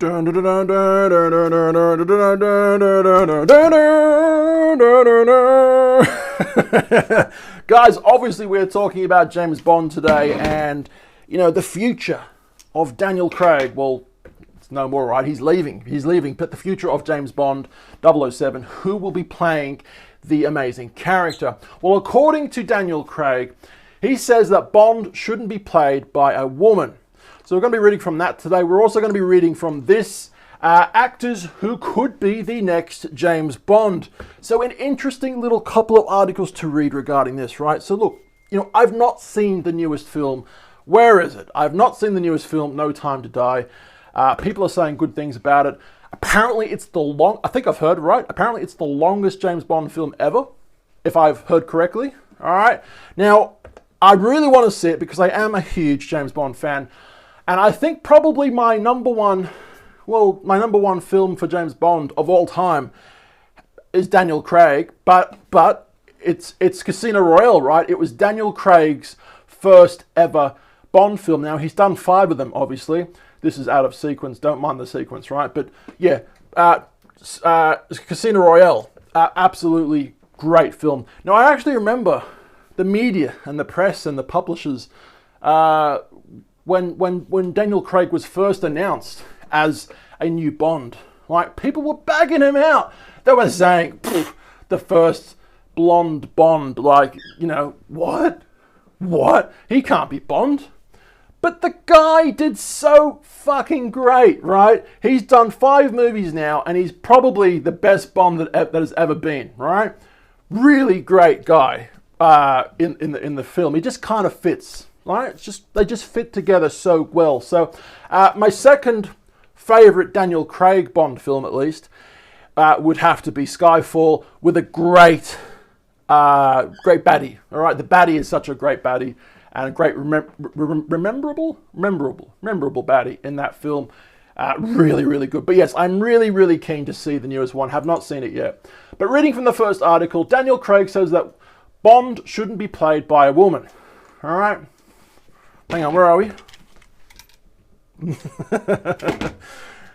Guys, obviously we're talking about James Bond today, and you know the future of Daniel Craig. Well, it's no more, right? He's leaving, but the future of James Bond 007, who will be playing the amazing character? Well, according to Daniel Craig, he says that Bond shouldn't be played by a woman. So we're going to be reading from that today. We're also going to be reading from this actors who could be the next James Bond. So an interesting little couple of articles to read regarding this, right? So look, you know, I've not seen the newest film. Where is it? I've not seen the newest film, No Time to Die. People are saying good things about it. Apparently it's I think I've heard right. Apparently it's the longest James Bond film ever, if I've heard correctly. All right. Now, I really want to see it because I am a huge James Bond fan. And I think probably my number one film for James Bond of all time is Daniel Craig, but it's Casino Royale, right? It was Daniel Craig's first ever Bond film. Now, he's done 5 of them, obviously. This is out of sequence, don't mind the sequence, right? But yeah, Casino Royale, absolutely great film. Now, I actually remember the media and the press and the publishers, when Daniel Craig was first announced as a new Bond, like, people were bagging him out. They were saying, the first blonde Bond, like, you know, what? He can't be Bond. But the guy did so fucking great, right? He's done 5 movies now, and he's probably the best Bond that has ever been, right? Really great guy in the film. He just kind of fits, right? They just fit together so well. So my second favorite Daniel Craig Bond film, at least, would have to be Skyfall, with a great baddie. All right, the baddie is such a great baddie, and a great memorable baddie in that film. Really, really good. But yes, I'm really, really keen to see the newest one. Have not seen it yet. But reading from the first article, Daniel Craig says that Bond shouldn't be played by a woman. All right. Hang on, where are we?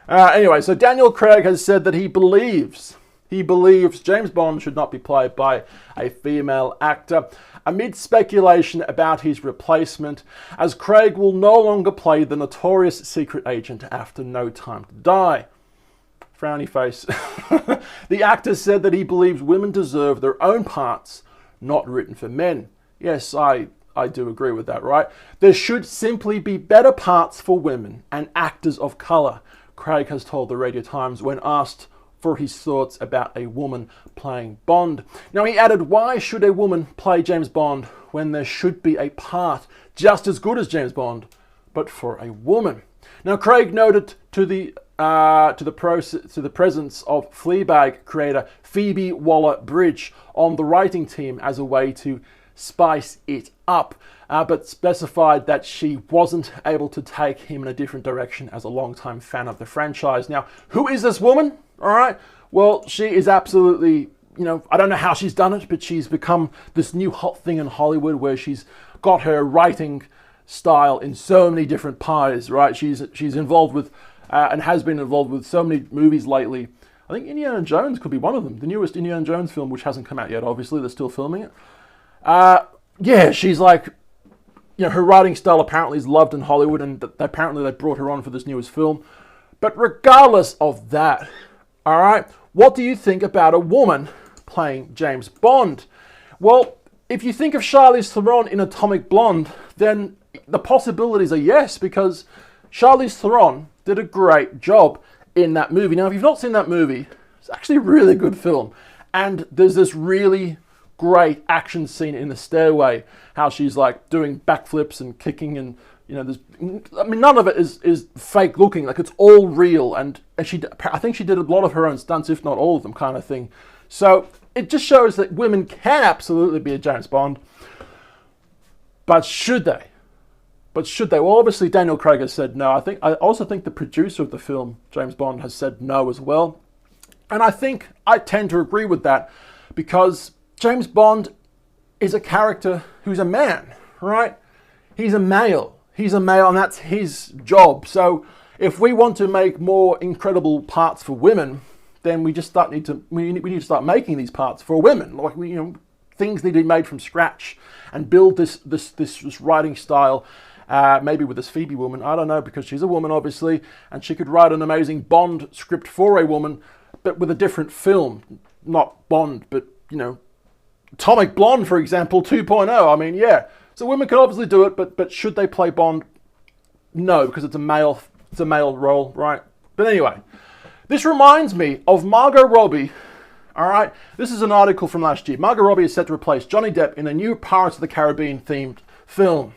Anyway, so Daniel Craig has said that he believes James Bond should not be played by a female actor, amid speculation about his replacement, as Craig will no longer play the notorious secret agent after No Time to Die. Frowny face. The actor said that he believes women deserve their own parts, not written for men. Yes, I do agree with that, right? There should simply be better parts for women and actors of colour, Craig has told the Radio Times when asked for his thoughts about a woman playing Bond. Now, he added, why should a woman play James Bond when there should be a part just as good as James Bond, but for a woman? Now, Craig noted to the presence of Fleabag creator Phoebe Waller-Bridge on the writing team as a way to spice it up, but specified that she wasn't able to take him in a different direction as a longtime fan of the franchise. Now, who is this woman? All right. Well, she is absolutely, you know, I don't know how she's done it, but she's become this new hot thing in Hollywood where she's got her writing style in so many different pies, right? She's involved with and has been involved with so many movies lately. I think Indiana Jones could be one of them. The newest Indiana Jones film, which hasn't come out yet, obviously. They're still filming it. Yeah, she's like, you know, her writing style apparently is loved in Hollywood, and apparently they brought her on for this newest film. But regardless of that, all right, what do you think about a woman playing James Bond? Well, if you think of Charlize Theron in Atomic Blonde, then the possibilities are yes, because Charlize Theron did a great job in that movie. Now, if you've not seen that movie, it's actually a really good film. And there's this really great action scene in the stairway, how she's like doing backflips and kicking, and you know, none of it is fake looking, like it's all real, and I think she did a lot of her own stunts, if not all of them, kind of thing. So it just shows that women can absolutely be a James Bond, but should they? Well, obviously Daniel Craig has said no. I also think the producer of the film, James Bond, has said no as well, and I think I tend to agree with that, because James Bond is a character who's a man, right? He's a male, and that's his job. So if we want to make more incredible parts for women, then we just need to start making these parts for women. Like things need to be made from scratch and build this writing style. Maybe with this Phoebe woman, I don't know, because she's a woman obviously, and she could write an amazing Bond script for a woman, but with a different film, not Bond, but Atomic Blonde, for example, 2.0. I mean, yeah. So women can obviously do it, but should they play Bond? No, because it's a male role, right? But anyway, this reminds me of Margot Robbie. All right, this is an article from last year. Margot Robbie is set to replace Johnny Depp in a new Pirates of the Caribbean themed film.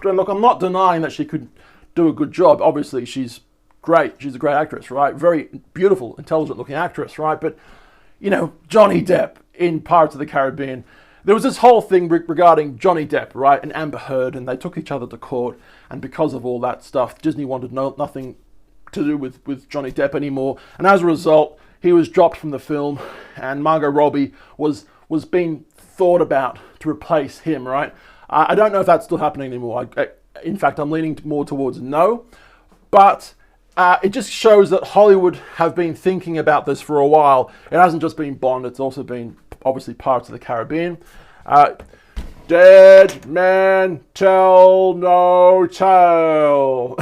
And look, I'm not denying that she could do a good job. Obviously, she's great. She's a great actress, right? Very beautiful, intelligent-looking actress, right? But Johnny Depp in Pirates of the Caribbean. There was this whole thing regarding Johnny Depp, right, and Amber Heard, and they took each other to court. And because of all that stuff, Disney wanted nothing to do with Johnny Depp anymore. And as a result, he was dropped from the film, and Margot Robbie was being thought about to replace him, right? I don't know if that's still happening anymore. In fact, I'm leaning more towards no. But it just shows that Hollywood have been thinking about this for a while. It hasn't just been Bond, it's also been, obviously, Pirates of the Caribbean. Dead man tell no tale.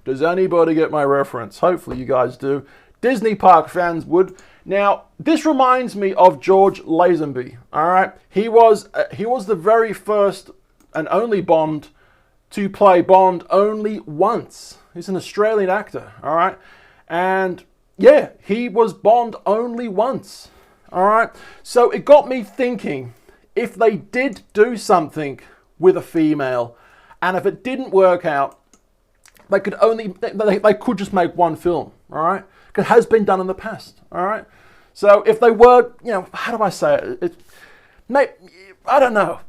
Does anybody get my reference? Hopefully you guys do. Disney Park fans would. Now, this reminds me of George Lazenby, all right? He was the very first and only Bond to play Bond only once. He's an Australian actor, all right? And yeah, he was Bond only once, all right? So it got me thinking, if they did do something with a female, and if it didn't work out, they could just make one film, all right? It has been done in the past, all right? So if they were, how do I say it? I don't know.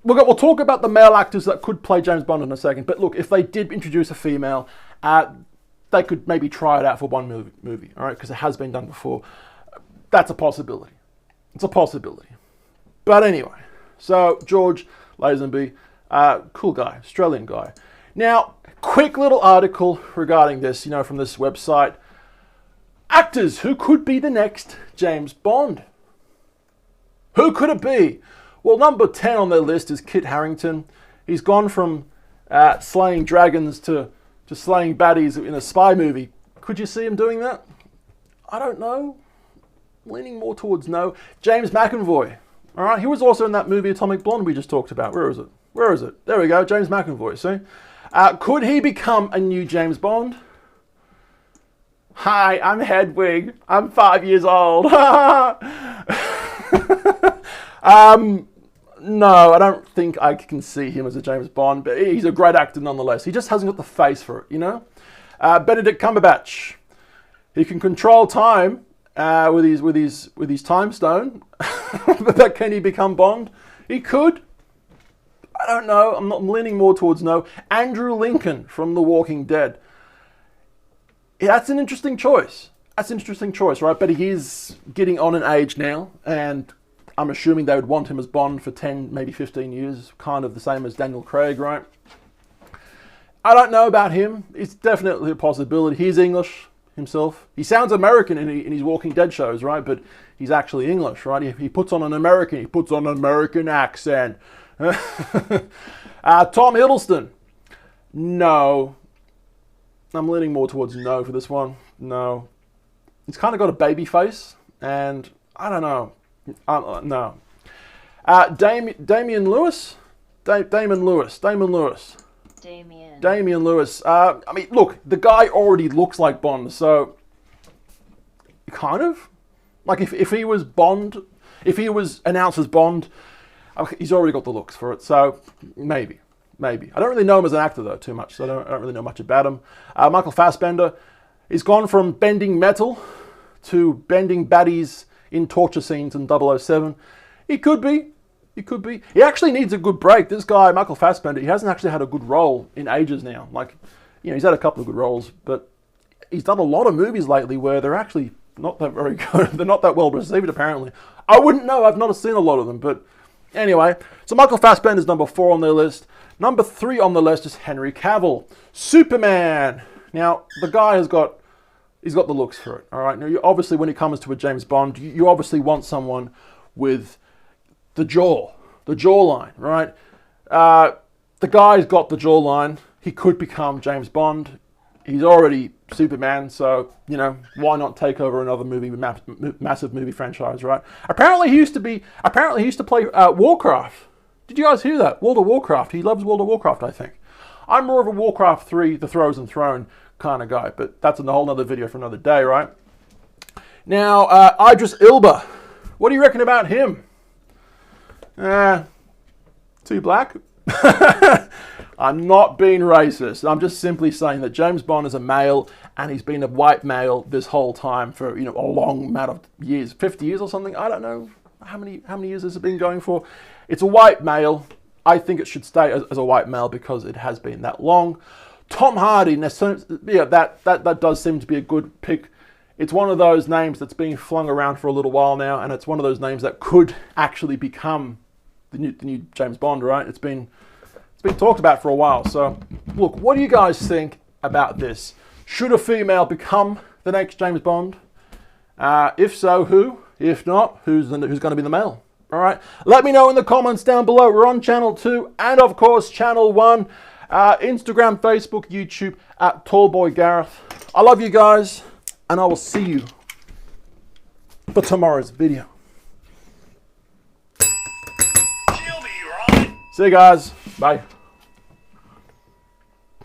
We'll talk about the male actors that could play James Bond in a second. But look, if they did introduce a female, they could maybe try it out for one movie, all right? Because it has been done before. That's a possibility. It's a possibility. But anyway, so George Lazenby, cool guy, Australian guy. Now, quick little article regarding this, from this website. Actors who could be the next James Bond. Who could it be? Well, number 10 on their list is Kit Harington. He's gone from slaying dragons to slaying baddies in a spy movie. Could you see him doing that? I don't know. Leaning more towards no. James McAvoy. All right, he was also in that movie Atomic Blonde we just talked about. Where is it? There we go, James McAvoy, see? Could he become a new James Bond? Hi, I'm Hedwig. I'm 5 years old. No, I don't think I can see him as a James Bond, but he's a great actor nonetheless. He just hasn't got the face for it, Benedict Cumberbatch. He can control time with his time stone. But can he become Bond? He could. I don't know. I'm leaning more towards no. Andrew Lincoln from The Walking Dead. Yeah, that's an interesting choice. Right? But he is getting on in age now, and I'm assuming they would want him as Bond for 10, maybe 15 years, kind of the same as Daniel Craig, right? I don't know about him. It's definitely a possibility. He's English himself. He sounds American in his Walking Dead shows, right? But he's actually English, right? He puts on an American accent. Tom Hiddleston. No. I'm leaning more towards no for this one. No. He's kind of got a baby face, and I don't know. No. Damian Lewis? Damon Lewis. I mean, look, the guy already looks like Bond, so kind of. Like if he was Bond, if he was announced as Bond, he's already got the looks for it, so maybe. I don't really know him as an actor, though, too much, so I don't really know much about him. Michael Fassbender, he's gone from bending metal to bending baddies in torture scenes in 007. He could be. He actually needs a good break. This guy, Michael Fassbender, he hasn't actually had a good role in ages now. Like, he's had a couple of good roles, but he's done a lot of movies lately where they're actually not that very good. They're not that well received, apparently. I wouldn't know. I've not seen a lot of them, but Anyway, so Michael Fassbender's number 4 on their list. Number 3 on the list is Henry Cavill, Superman. Now, the guy he's got the looks for it, all right? Now, obviously, when it comes to a James Bond, you obviously want someone with the jawline, right? The guy's got the jawline. He could become James Bond. He's already Superman, so, you know, why not take over another movie, massive movie franchise, right? Apparently he used to play Warcraft. Did you guys hear that? World of Warcraft. He loves World of Warcraft, I think. I'm more of a Warcraft 3, the Throws and Throne kind of guy, but that's a whole other video for another day, right? Now, Idris Elba. What do you reckon about him? Too black? I'm not being racist. I'm just simply saying that James Bond is a male, and he's been a white male this whole time for, you know, a long amount of years, 50 years or something. I don't know how many years has it been going for. It's a white male. I think it should stay as a white male because it has been that long. Tom Hardy, yeah, that does seem to be a good pick. It's one of those names that's been flung around for a little while now, and it's one of those names that could actually become the new James Bond, right? It's been talked about for a while. So, look, what do you guys think about this? Should a female become the next James Bond? If so, who? If not, who's going to be the male? All right. Let me know in the comments down below. We're on Channel 2 and, of course, Channel 1. Instagram, Facebook, YouTube, at Tallboy Gareth. I love you guys, and I will see you for tomorrow's video. See you guys. Bye.